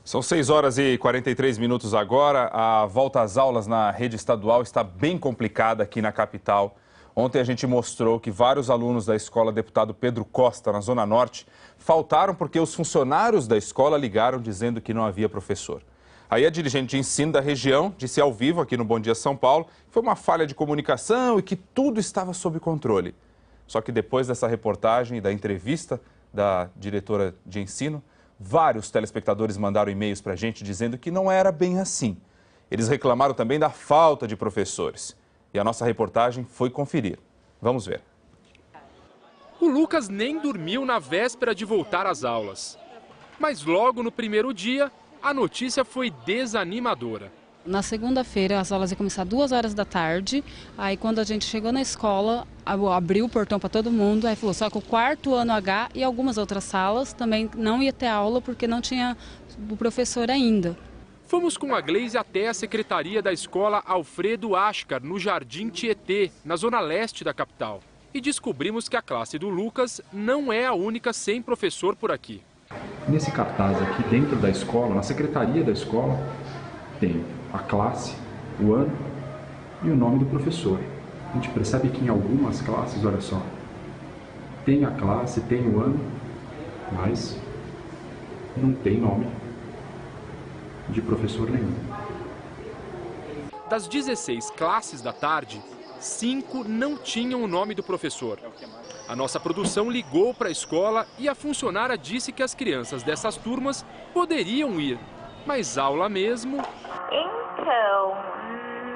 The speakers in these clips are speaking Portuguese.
São 6 horas e 43 minutos agora. A volta às aulas na rede estadual está bem complicada aqui na capital. Ontem a gente mostrou que vários alunos da escola Deputado Pedro Costa, na Zona Norte, faltaram porque os funcionários da escola ligaram dizendo que não havia professor. Aí a dirigente de ensino da região disse ao vivo aqui no Bom Dia São Paulo que foi uma falha de comunicação e que tudo estava sob controle. Só que depois dessa reportagem e da entrevista da diretora de ensino, vários telespectadores mandaram e-mails para a gente dizendo que não era bem assim. Eles reclamaram também da falta de professores. E a nossa reportagem foi conferir. Vamos ver. O Lucas nem dormiu na véspera de voltar às aulas. Mas logo no primeiro dia, a notícia foi desanimadora. Na segunda-feira, as aulas iam começar 2 horas da tarde. Aí, quando a gente chegou na escola, abriu o portão para todo mundo. Aí falou só que o quarto ano H e algumas outras salas também não ia ter aula porque não tinha o professor ainda. Fomos com a Gleise até a secretaria da escola Alfredo Ascar, no Jardim Tietê, na zona leste da capital. E descobrimos que a classe do Lucas não é a única sem professor por aqui. Nesse cartaz aqui dentro da escola, na secretaria da escola, tem a classe, o ano e o nome do professor. A gente percebe que em algumas classes, olha só, tem a classe, tem o ano, mas não tem nome de professor nenhum. Das 16 classes da tarde, 5 não tinham o nome do professor. A nossa produção ligou para a escola e a funcionária disse que as crianças dessas turmas poderiam ir, mas aula mesmo... Então,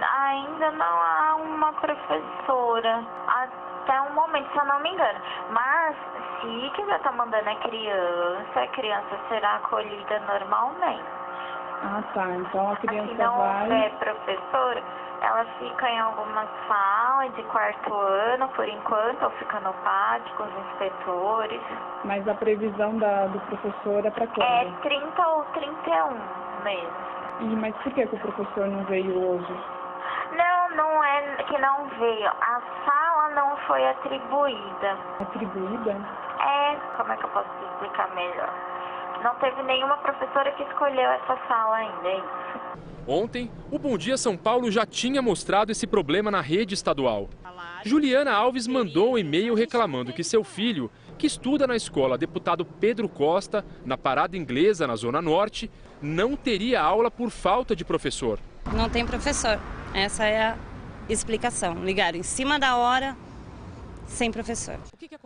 ainda não há uma professora, até o momento, se eu não me engano. Mas, se quiser estar mandando a criança será acolhida normalmente. Ah, tá. Então a criança se não vai... houver professora, ela fica em algumas salas de quarto ano, por enquanto, ou fica no pátio com os inspetores. Mas a previsão do professor é para quando? É 30 ou 31 mesmo. Mas por que o professor não veio hoje? Não é que não veio. A sala não foi atribuída. Atribuída? Como é que eu posso explicar melhor? Não teve nenhuma professora que escolheu essa sala ainda, é isso. Ontem, o Bom Dia São Paulo já tinha mostrado esse problema na rede estadual. Juliana Alves mandou um e-mail reclamando que seu filho, que estuda na escola Deputado Pedro Costa, na Parada Inglesa, na Zona Norte, não teria aula por falta de professor. Não tem professor. Essa é a explicação. Ligaram em cima da hora, sem professor.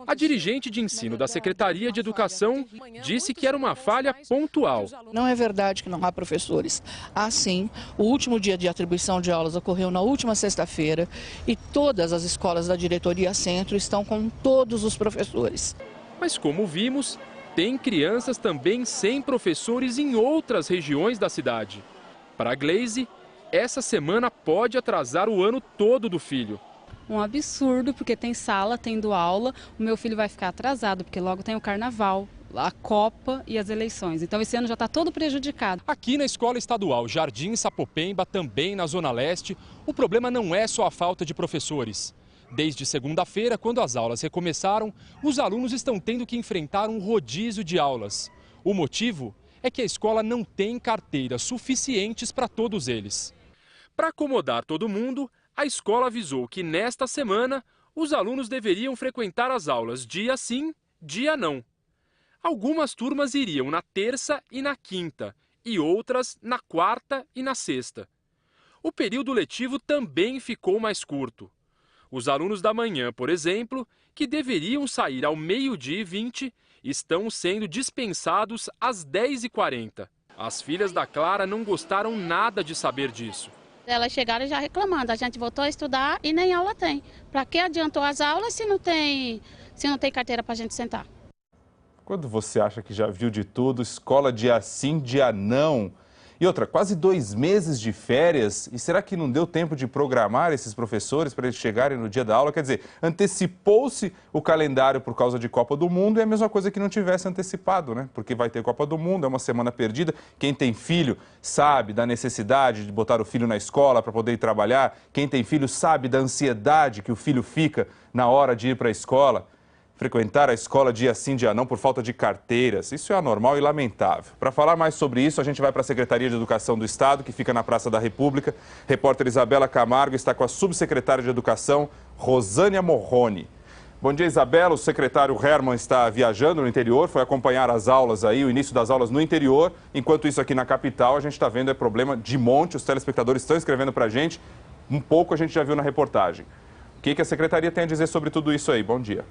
A dirigente de ensino da Secretaria de Educação disse que era uma falha pontual. Não é verdade que não há professores. Há sim. O último dia de atribuição de aulas ocorreu na última sexta-feira e todas as escolas da diretoria centro estão com todos os professores. Mas como vimos, tem crianças também sem professores em outras regiões da cidade. Para a Gleise, essa semana pode atrasar o ano todo do filho. Um absurdo, porque tem sala, tendo aula, o meu filho vai ficar atrasado, porque logo tem o carnaval, a Copa e as eleições. Então esse ano já está todo prejudicado. Aqui na Escola Estadual Jardim Sapopemba, também na Zona Leste, o problema não é só a falta de professores. Desde segunda-feira, quando as aulas recomeçaram, os alunos estão tendo que enfrentar um rodízio de aulas. O motivo é que a escola não tem carteiras suficientes para todos eles. Para acomodar todo mundo, a escola avisou que nesta semana os alunos deveriam frequentar as aulas dia sim, dia não. Algumas turmas iriam na terça e na quinta, e outras na quarta e na sexta. O período letivo também ficou mais curto. Os alunos da manhã, por exemplo, que deveriam sair ao 12h20, estão sendo dispensados às 10h40. As filhas da Clara não gostaram nada de saber disso. Elas chegaram já reclamando, a gente voltou a estudar e nem aula tem. Para que adiantou as aulas se não tem carteira para a gente sentar? Quando você acha que já viu de tudo, escola dia sim, dia não. E outra, quase 2 meses de férias, e será que não deu tempo de programar esses professores para eles chegarem no dia da aula? Quer dizer, antecipou-se o calendário por causa de Copa do Mundo e é a mesma coisa que não tivesse antecipado, né? Porque vai ter Copa do Mundo, é uma semana perdida. Quem tem filho sabe da necessidade de botar o filho na escola para poder ir trabalhar. Quem tem filho sabe da ansiedade que o filho fica na hora de ir para a escola. frequentar a escola dia sim, dia não, por falta de carteiras. Isso é anormal e lamentável. Para falar mais sobre isso, a gente vai para a Secretaria de Educação do Estado, que fica na Praça da República. Repórter Isabela Camargo está com a subsecretária de Educação, Rosânia Morrone. Bom dia, Isabela. O secretário Herman está viajando no interior, foi acompanhar as aulas aí, o início das aulas no interior. Enquanto isso, aqui na capital, a gente está vendo problema de monte. Os telespectadores estão escrevendo para a gente. Um pouco a gente já viu na reportagem. O que a secretaria tem a dizer sobre tudo isso aí? Bom dia.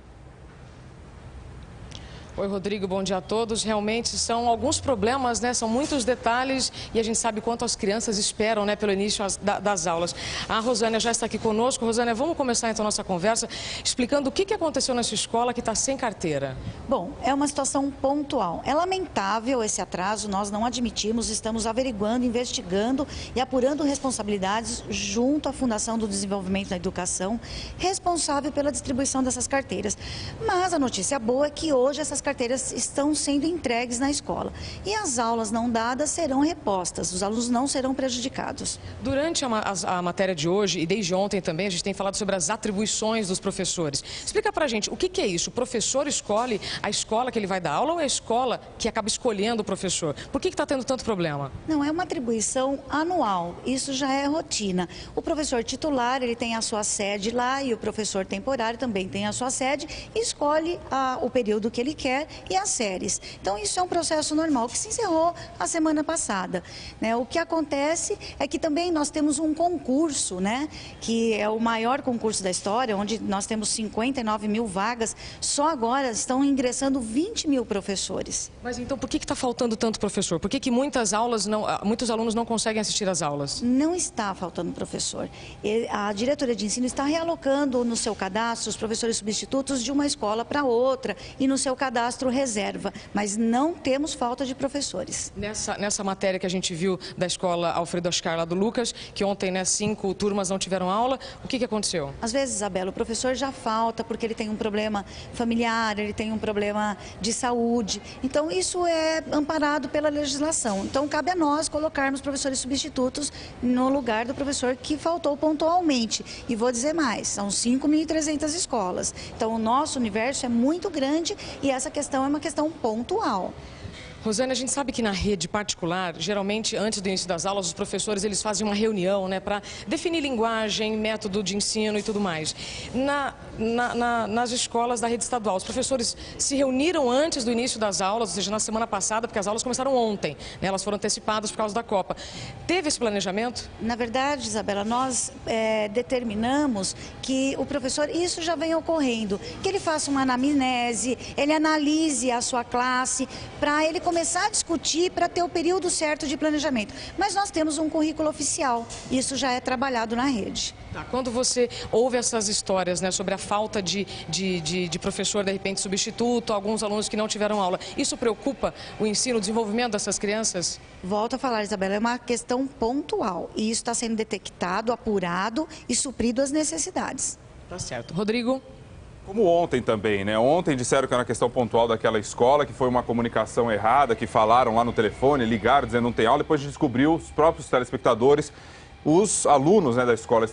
Oi, Rodrigo, bom dia a todos. Realmente são alguns problemas, né? São muitos detalhes e a gente sabe quanto as crianças esperam, né, pelo início das aulas. A Rosânia já está aqui conosco. Rosânia, vamos começar então a nossa conversa explicando o que aconteceu nessa escola que está sem carteira. Bom, é uma situação pontual. É lamentável esse atraso, nós não admitimos, estamos averiguando, investigando e apurando responsabilidades junto à Fundação do Desenvolvimento da Educação, responsável pela distribuição dessas carteiras. Mas a notícia boa é que hoje essas carteiras estão sendo entregues na escola e as aulas não dadas serão repostas, os alunos não serão prejudicados. Durante a matéria de hoje e desde ontem também, a gente tem falado sobre as atribuições dos professores. Explica pra gente, o que é isso? O professor escolhe a escola que ele vai dar aula ou é a escola que acaba escolhendo o professor? Por que está tendo tanto problema? Não, é uma atribuição anual, isso já é rotina. O professor titular, ele tem a sua sede lá e o professor temporário também tem a sua sede e escolhe o período que ele quer e as séries. Então, isso é um processo normal que se encerrou a semana passada, né? O que acontece é que também nós temos um concurso, né? Que é o maior concurso da história, onde nós temos 59 mil vagas. Só agora estão ingressando 20 mil professores. Mas então, por que está faltando tanto professor? Por que muitos alunos não conseguem assistir às aulas? Não está faltando professor. A diretoria de ensino está realocando no seu cadastro os professores substitutos de uma escola para outra e no seu cadastro reserva, mas não temos falta de professores. Nessa matéria que a gente viu da escola Alfredo Oscar lá do Lucas, que ontem, né, 5 turmas não tiveram aula, o que aconteceu? Às vezes, Isabela, o professor já falta porque ele tem um problema familiar, ele tem um problema de saúde. Então, isso é amparado pela legislação. Então, cabe a nós colocarmos professores substitutos no lugar do professor que faltou pontualmente. E vou dizer mais, são 5.300 escolas. Então, o nosso universo é muito grande e essa questão é uma questão pontual. Rosânia, a gente sabe que na rede particular, geralmente antes do início das aulas, os professores eles fazem uma reunião, né, para definir linguagem, método de ensino e tudo mais. Nas escolas da rede estadual, os professores se reuniram antes do início das aulas, ou seja, na semana passada, porque as aulas começaram ontem, né, elas foram antecipadas por causa da Copa. Teve esse planejamento? Na verdade, Isabela, nós determinamos que o professor, isso já vem ocorrendo, que ele faça uma anamnese, ele analise a sua classe, para ele começar a discutir para ter o período certo de planejamento. Mas nós temos um currículo oficial, isso já é trabalhado na rede. Tá, quando você ouve essas histórias, né, sobre a falta de professor, de repente, substituto, alguns alunos que não tiveram aula, isso preocupa o ensino, o desenvolvimento dessas crianças? Volto a falar, Isabela, é uma questão pontual e isso está sendo detectado, apurado e suprido as necessidades. Tá certo. Rodrigo? Como ontem também, né? Ontem disseram que era uma questão pontual daquela escola, que foi uma comunicação errada, que falaram lá no telefone, ligaram dizendo não tem aula, depois descobriu os próprios telespectadores. Os alunos, né, das escolas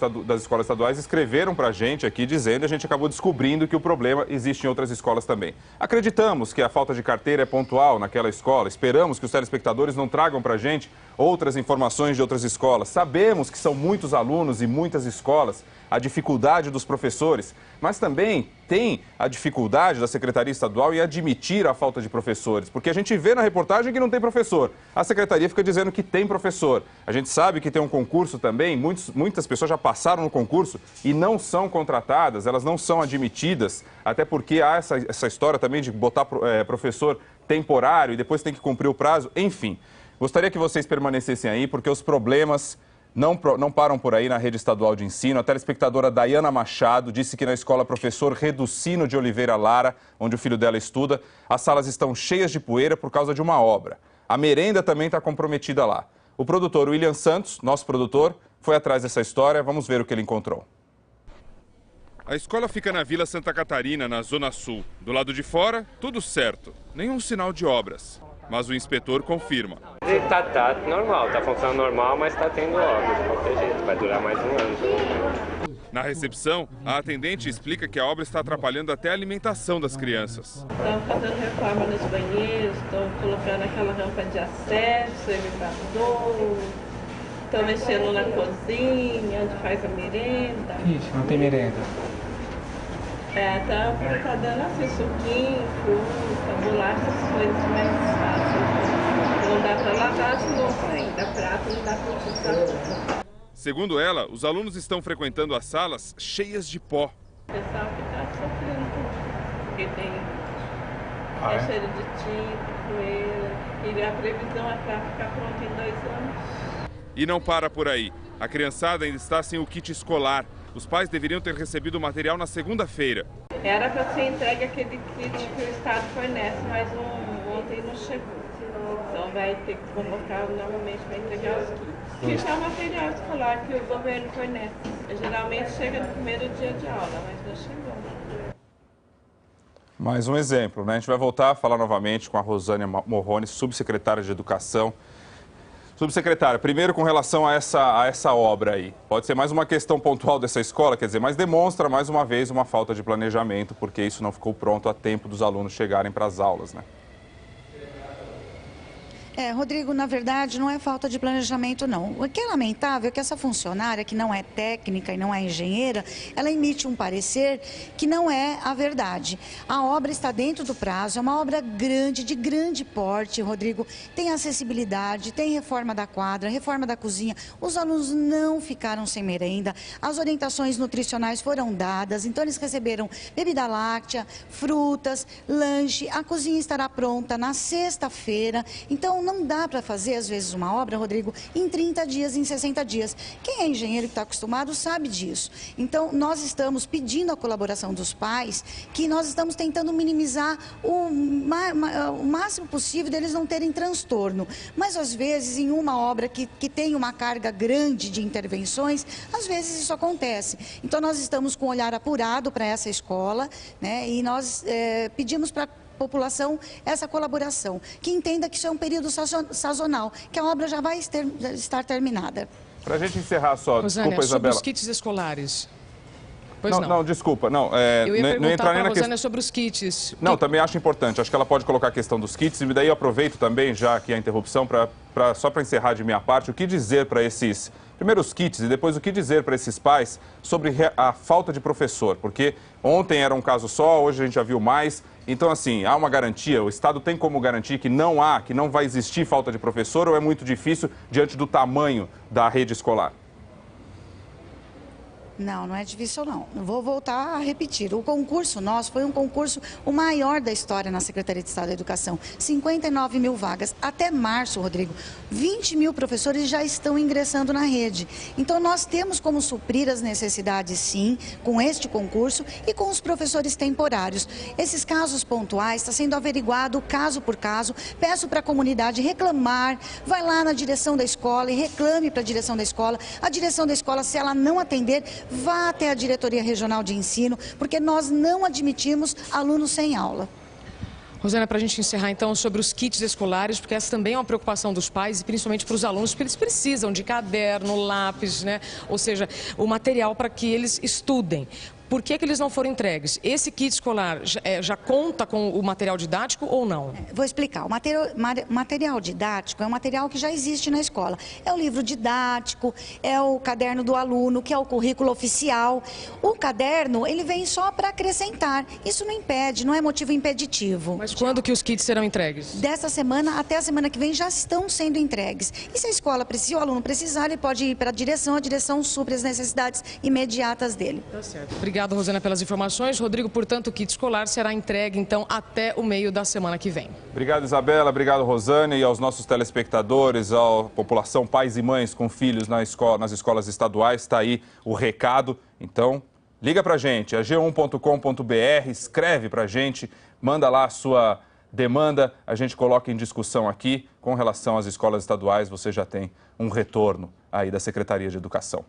estaduais escreveram para a gente aqui dizendo, e a gente acabou descobrindo que o problema existe em outras escolas também. Acreditamos que a falta de carteira é pontual naquela escola, esperamos que os telespectadores não tragam para a gente outras informações de outras escolas. Sabemos que são muitos alunos e muitas escolas, a dificuldade dos professores, mas também tem a dificuldade da Secretaria Estadual em admitir a falta de professores, porque a gente vê na reportagem que não tem professor. A Secretaria fica dizendo que tem professor. A gente sabe que tem um concurso também, muitas pessoas já passaram no concurso e não são contratadas, elas não são admitidas, até porque há essa história também de botar professor temporário e depois tem que cumprir o prazo, enfim. Gostaria que vocês permanecessem aí, porque os problemas não param por aí na rede estadual de ensino. A telespectadora Dayana Machado disse que na escola Professor Reducino de Oliveira Lara, onde o filho dela estuda, as salas estão cheias de poeira por causa de uma obra. A merenda também está comprometida lá. O produtor William Santos, nosso produtor, foi atrás dessa história. Vamos ver o que ele encontrou. A escola fica na Vila Santa Catarina, na Zona Sul. Do lado de fora, tudo certo. Nenhum sinal de obras. Mas o inspetor confirma. Tá normal, tá funcionando normal, mas tá tendo obras de qualquer jeito. Vai durar mais um ano. Na recepção, a atendente explica que a obra está atrapalhando até a alimentação das crianças. Estão fazendo reforma nos banheiros, estão colocando aquela rampa de acesso, elevador, estão mexendo na cozinha, onde faz a merenda. Ixi, não tem merenda. Tá dando assim, suquinho, fruta, bolacha, essas coisas mais fáceis. Não dá para lavar as louças ainda, prato não dá para utilizar. Segundo ela, os alunos estão frequentando as salas cheias de pó. O pessoal que está sofrendo porque tem cheiro de tinta, poeira, e a previsão é para ficar pronto em 2 anos. E não para por aí. A criançada ainda está sem o kit escolar. Os pais deveriam ter recebido o material na segunda-feira. Era para ser entregue aquele kit que o Estado fornece, mas ontem não chegou. Então vai ter que convocar novamente para entregar os kits. Que é o material escolar que o governo fornece. Geralmente chega no primeiro dia de aula, mas não chegou. Mais um exemplo, né? A gente vai voltar a falar novamente com a Rosânia Morrone, subsecretária de Educação. Subsecretária, primeiro com relação a essa obra aí. Pode ser mais uma questão pontual dessa escola, quer dizer, mas demonstra mais uma vez uma falta de planejamento, porque isso não ficou pronto a tempo dos alunos chegarem para as aulas, né? Rodrigo, na verdade, não é falta de planejamento, não. O que é lamentável é que essa funcionária, que não é técnica e não é engenheira, ela emite um parecer que não é a verdade. A obra está dentro do prazo, é uma obra grande, de grande porte, Rodrigo. Tem acessibilidade, tem reforma da quadra, reforma da cozinha. Os alunos não ficaram sem merenda, as orientações nutricionais foram dadas, então eles receberam bebida láctea, frutas, lanche. A cozinha estará pronta na sexta-feira, então não dá para fazer, às vezes, uma obra, Rodrigo, em 30 dias, em 60 dias. Quem é engenheiro que está acostumado sabe disso. Então, nós estamos pedindo a colaboração dos pais, que nós estamos tentando minimizar o máximo possível deles não terem transtorno. Mas, às vezes, em uma obra que tem uma carga grande de intervenções, às vezes isso acontece. Então, nós estamos com um olhar apurado para essa escola, né? E nós pedimos para população essa colaboração, que entenda que isso é um período sazonal, que a obra já vai estar terminada. Para a gente encerrar só, Rosânia, desculpa, Isabela. sobre os kits escolares. Pois não. Não, desculpa, não. Eu ia perguntar para a Rosânia sobre os kits. Não, também acho importante. Acho que ela pode colocar a questão dos kits, e daí eu aproveito também, já aqui a interrupção, só para encerrar de minha parte, o que dizer para esses... Primeiro os kits e depois o que dizer para esses pais sobre a falta de professor, porque ontem era um caso só, hoje a gente já viu mais. Então, assim, há uma garantia, o Estado tem como garantir que não vai existir falta de professor, ou é muito difícil diante do tamanho da rede escolar? Não é difícil não. Vou voltar a repetir. O concurso nosso foi um concurso o maior da história na Secretaria de Estado da Educação. 59 mil vagas. Até março, Rodrigo, 20 mil professores já estão ingressando na rede. Então nós temos como suprir as necessidades, sim, com este concurso e com os professores temporários. Esses casos pontuais está sendo averiguado caso por caso. Peço para a comunidade reclamar, vai lá na direção da escola e reclame para a direção da escola. A direção da escola, se ela não atender, vá até a Diretoria Regional de Ensino, porque nós não admitimos alunos sem aula. Rosânia, para a gente encerrar então sobre os kits escolares, porque essa também é uma preocupação dos pais e principalmente para os alunos, porque eles precisam de caderno, lápis, né? Ou seja, o material para que eles estudem. Por que eles não foram entregues? Esse kit escolar já conta com o material didático ou não? Vou explicar. O material didático é um material que já existe na escola. É o livro didático, é o caderno do aluno, que é o currículo oficial. O caderno, ele vem só para acrescentar. Isso não impede, não é motivo impeditivo. Mas quando que os kits serão entregues? Dessa semana até a semana que vem já estão sendo entregues. E se a escola precisar, o aluno precisar, ele pode ir para a direção supre as necessidades imediatas dele. Tá certo. Obrigado, Rosânia, pelas informações. Rodrigo, portanto, o kit escolar será entregue, então, até o meio da semana que vem. Obrigado, Isabela. Obrigado, Rosânia, e aos nossos telespectadores, à população, pais e mães com filhos nas escolas estaduais. Está aí o recado. Então, liga para a gente, é g1.com.br, escreve para a gente, manda lá a sua demanda, a gente coloca em discussão aqui. Com relação às escolas estaduais, você já tem um retorno aí da Secretaria de Educação.